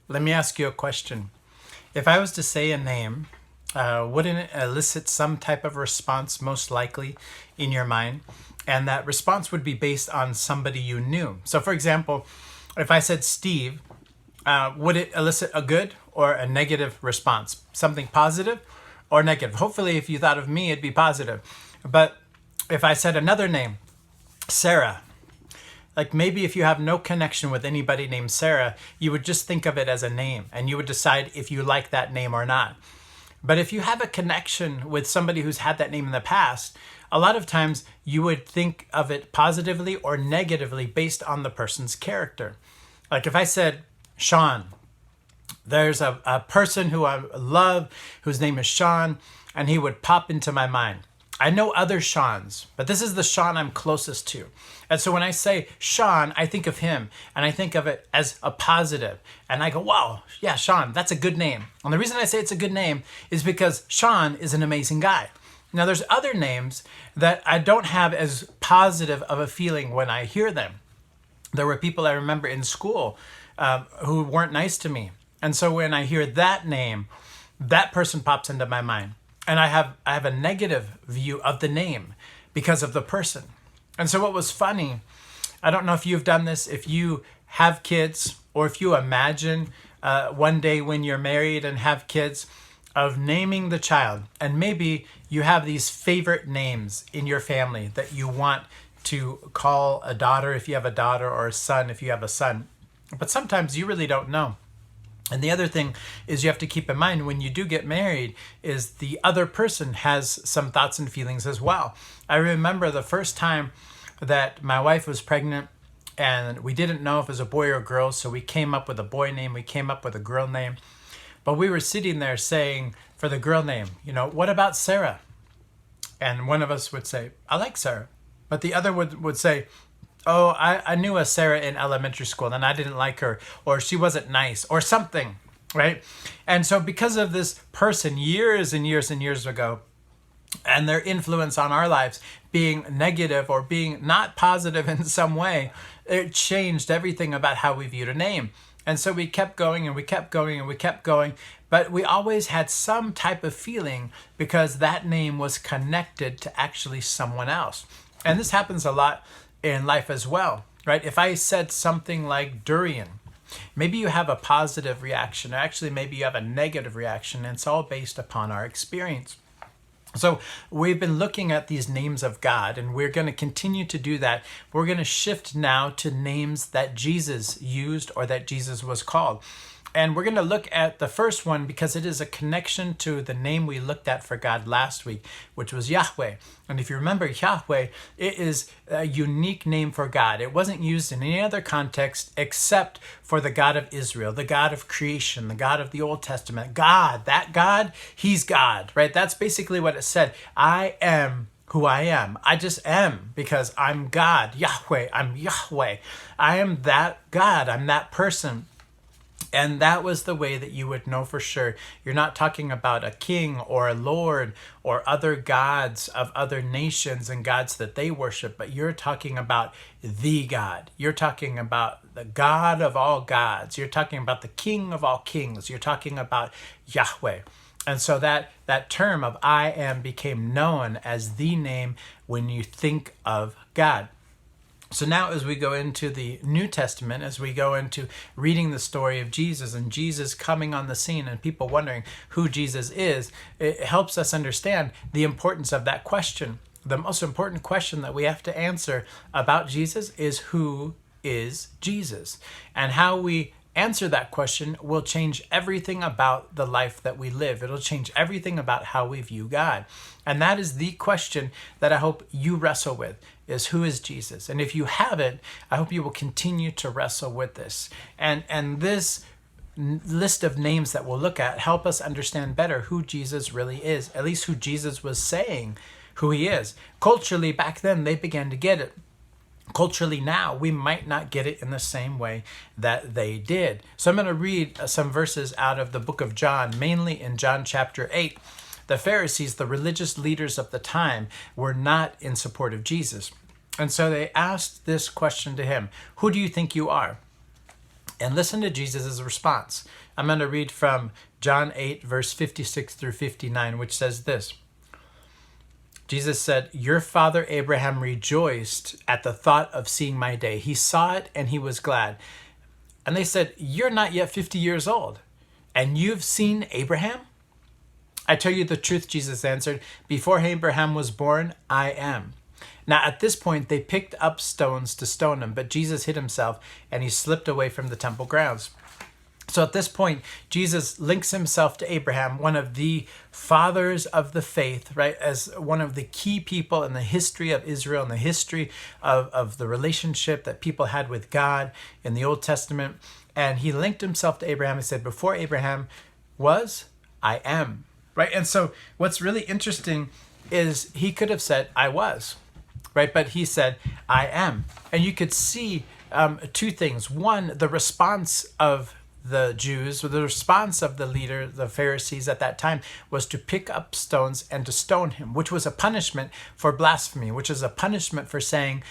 Let me ask you a question. If I was to say a name, wouldn't it elicit some type of response most likely in your mind? And that response would be based on somebody you knew. So, for example, if I said Steve, would it elicit a good or a negative response? Something positive or negative? Hopefully, if you thought of me, it'd be positive. But if I said another name, Sarah, like maybe if you have no connection with anybody named Sarah, you would just think of it as a name and you would decide if you like that name or not. But if you have a connection with somebody who's had that name in the past, a lot of times you would think of it positively or negatively based on the person's character. Like if I said Sean, there's a person who I love whose name is Sean, and he would pop into my mind. I know other Seans, but this is the Sean I'm closest to. And so when I say Sean, I think of him and I think of it as a positive. And I go, wow, yeah, Sean, that's a good name. And the reason I say it's a good name is because Sean is an amazing guy. Now, there's other names that I don't have as positive of a feeling when I hear them. There were people I remember in school who weren't nice to me. And so when I hear that name, that person pops into my mind. And I have a negative view of the name because of the person. And so what was funny, I don't know if you've done this, if you have kids or if you imagine one day when you're married and have kids, of naming the child. And maybe you have these favorite names in your family that you want to call a daughter if you have a daughter or a son if you have a son. But sometimes you really don't know. And the other thing is you have to keep in mind when you do get married is the other person has some thoughts and feelings as well. I remember the first time that my wife was pregnant and we didn't know if it was a boy or a girl, so we came up with a boy name, we came up with a girl name. But we were sitting there saying for the girl name, what about Sarah? And one of us would say, I like Sarah. But the other would say, oh, I knew a Sarah in elementary school and I didn't like her, or she wasn't nice, or something, right? And so because of this person years and years and years ago, and their influence on our lives being negative or being not positive in some way, it changed everything about how we viewed a name. And so we kept going and we kept going and we kept going, but we always had some type of feeling because that name was connected to actually someone else. And this happens a lot in life as well, right? If I said something like durian, maybe you have a positive reaction, or actually maybe you have a negative reaction, and it's all based upon our experience. So we've been looking at these names of God, and we're going to continue to do that. We're going to shift now to names that Jesus used or that Jesus was called. And we're going to look at the first one because it is a connection to the name we looked at for God last week, which was Yahweh. And if you remember Yahweh, it is a unique name for God. It wasn't used in any other context except for the God of Israel, the God of creation, the God of the Old Testament. God, that God, he's God, right? That's basically what it said. I am who I am. I just am because I'm God, Yahweh. I'm Yahweh. I am that God. I'm that person. And that was the way that you would know for sure. You're not talking about a king or a lord or other gods of other nations and gods that they worship, but you're talking about the God. You're talking about the God of all gods. You're talking about the King of all kings. You're talking about Yahweh. And so that term of I am became known as the name when you think of God. So now as we go into the New Testament, as we go into reading the story of Jesus and Jesus coming on the scene and people wondering who Jesus is, it helps us understand the importance of that question. The most important question that we have to answer about Jesus is who is Jesus? And how we answer that question will change everything about the life that we live. It'll change everything about how we view God. And that is the question that I hope you wrestle with, is who is Jesus? And if you haven't, I hope you will continue to wrestle with this. And this list of names that we'll look at help us understand better who Jesus really is, at least who Jesus was saying who he is. Culturally, back then, they began to get it. Culturally now, we might not get it in the same way that they did. So I'm going to read some verses out of the book of John, mainly in John chapter 8. The Pharisees, the religious leaders of the time, were not in support of Jesus. And so they asked this question to him, who do you think you are? And listen to Jesus' response. I'm going to read from John 8, verse 56 through 59, which says this. Jesus said, "Your father Abraham rejoiced at the thought of seeing my day. He saw it and he was glad." And they said, "You're not yet 50 years old, and you've seen Abraham?" "I tell you the truth," Jesus answered, "before Abraham was born, I am." Now at this point, they picked up stones to stone him, but Jesus hid himself and he slipped away from the temple grounds. So at this point, Jesus links himself to Abraham, one of the fathers of the faith, right, as one of the key people in the history of Israel, in the history of the relationship that people had with God in the Old Testament. And he linked himself to Abraham. He said, "Before Abraham was, I am." Right? And so what's really interesting is he could have said, "I was." Right? But he said, "I am." And you could see two things. One, the response of the Jews, the response of the leader, the Pharisees at that time, was to pick up stones and to stone him, which was a punishment for blasphemy, which is a punishment for saying,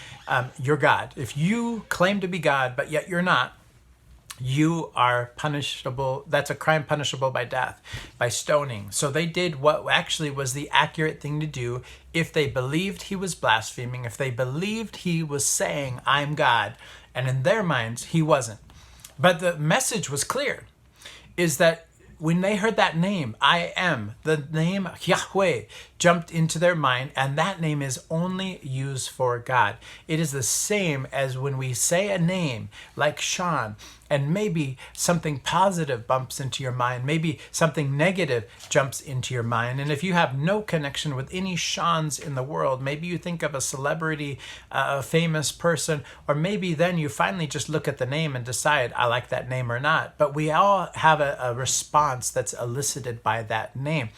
you're God. If you claim to be God, but yet you're not, you are punishable. That's a crime punishable by death, by stoning. So they did what actually was the accurate thing to do if they believed he was blaspheming, if they believed he was saying, "I'm God," and in their minds, he wasn't. But the message was clear, is that when they heard that name, I am, the name YHWH jumped into their mind, and that name is only used for God. It is the same as when we say a name like Sean, and maybe something positive bumps into your mind, maybe something negative jumps into your mind. And if you have no connection with any Seans in the world, maybe you think of a celebrity, a famous person, or maybe then you finally just look at the name and decide, I like that name or not. But we all have a response that's elicited by that name.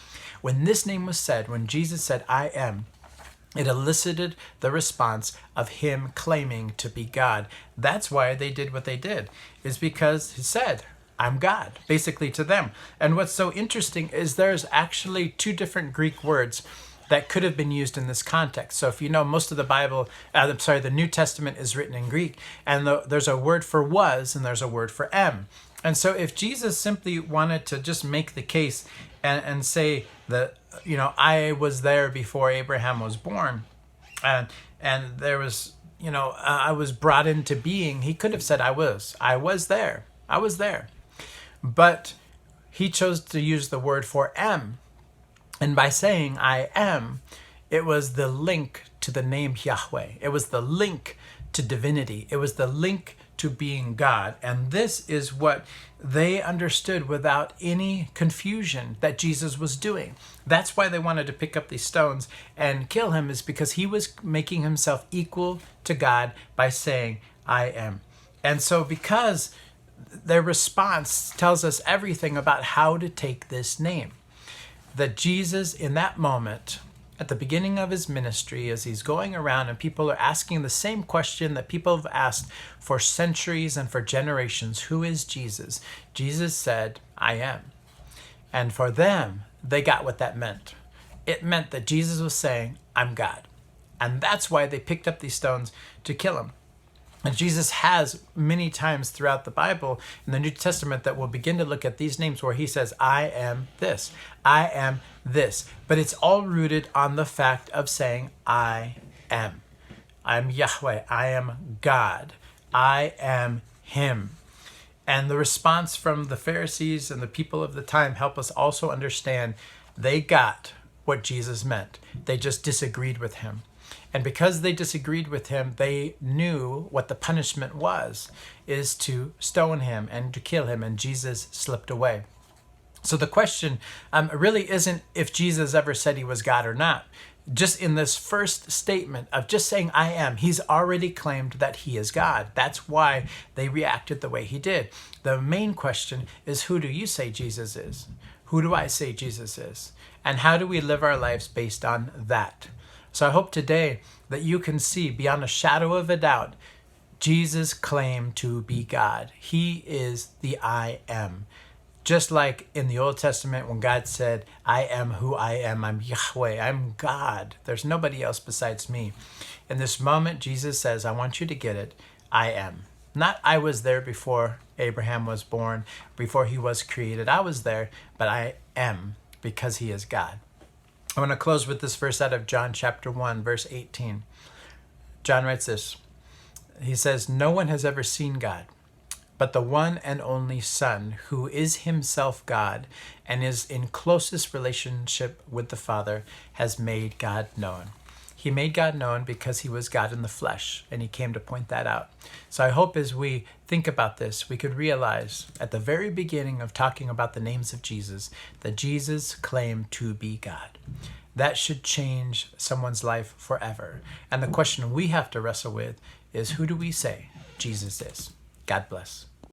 When this name was said, when Jesus said, I am, it elicited the response of him claiming to be God. That's why they did what they did, is because he said, I'm God, basically to them. And what's so interesting is there's actually two different Greek words that could have been used in this context. So if you know, most of the Bible, the New Testament is written in Greek, and there's a word for was and there's a word for am. And so if Jesus simply wanted to just make the case and say that, I was there before Abraham was born, and there was, I was brought into being, he could have said, I was there. But he chose to use the word for am. And by saying I am, it was the link to the name YHWH. It was the link to divinity. It was the link to being God. And this is what they understood without any confusion that Jesus was doing. That's why they wanted to pick up these stones and kill him, is because he was making himself equal to God by saying, I am. And so because their response tells us everything about how to take this name, that Jesus in that moment, at the beginning of his ministry, as he's going around and people are asking the same question that people have asked for centuries and for generations, who is Jesus? Jesus said, I am. And for them, they got what that meant. It meant that Jesus was saying, I'm God. And that's why they picked up these stones to kill him. And Jesus has many times throughout the Bible in the New Testament that we'll begin to look at these names where he says, I am this, I am this. But it's all rooted on the fact of saying, I am. I'm YHWH. I am God. I am him. And the response from the Pharisees and the people of the time help us also understand they got what Jesus meant. They just disagreed with him. And because they disagreed with him, they knew what the punishment was, is to stone him and to kill him, and Jesus slipped away. So the question really isn't if Jesus ever said he was God or not. Just in this first statement of just saying I am, he's already claimed that he is God. That's why they reacted the way he did. The main question is, who do you say Jesus is? Who do I say Jesus is? And how do we live our lives based on that? So I hope today that you can see beyond a shadow of a doubt, Jesus claimed to be God. He is the I am. Just like in the Old Testament when God said, I am who I am, I'm YHWH, I'm God. There's nobody else besides me. In this moment, Jesus says, I want you to get it, I am. Not I was there before Abraham was born, before he was created. I was there, but I am because he is God. I want to close with this verse out of John chapter 1, verse 18. John writes this. He says, "No one has ever seen God, but the one and only Son, who is himself God and is in closest relationship with the Father, has made God known." He made God known because he was God in the flesh, and he came to point that out. So I hope as we think about this, we could realize at the very beginning of talking about the names of Jesus, that Jesus claimed to be God. That should change someone's life forever. And the question we have to wrestle with is, who do we say Jesus is? God bless.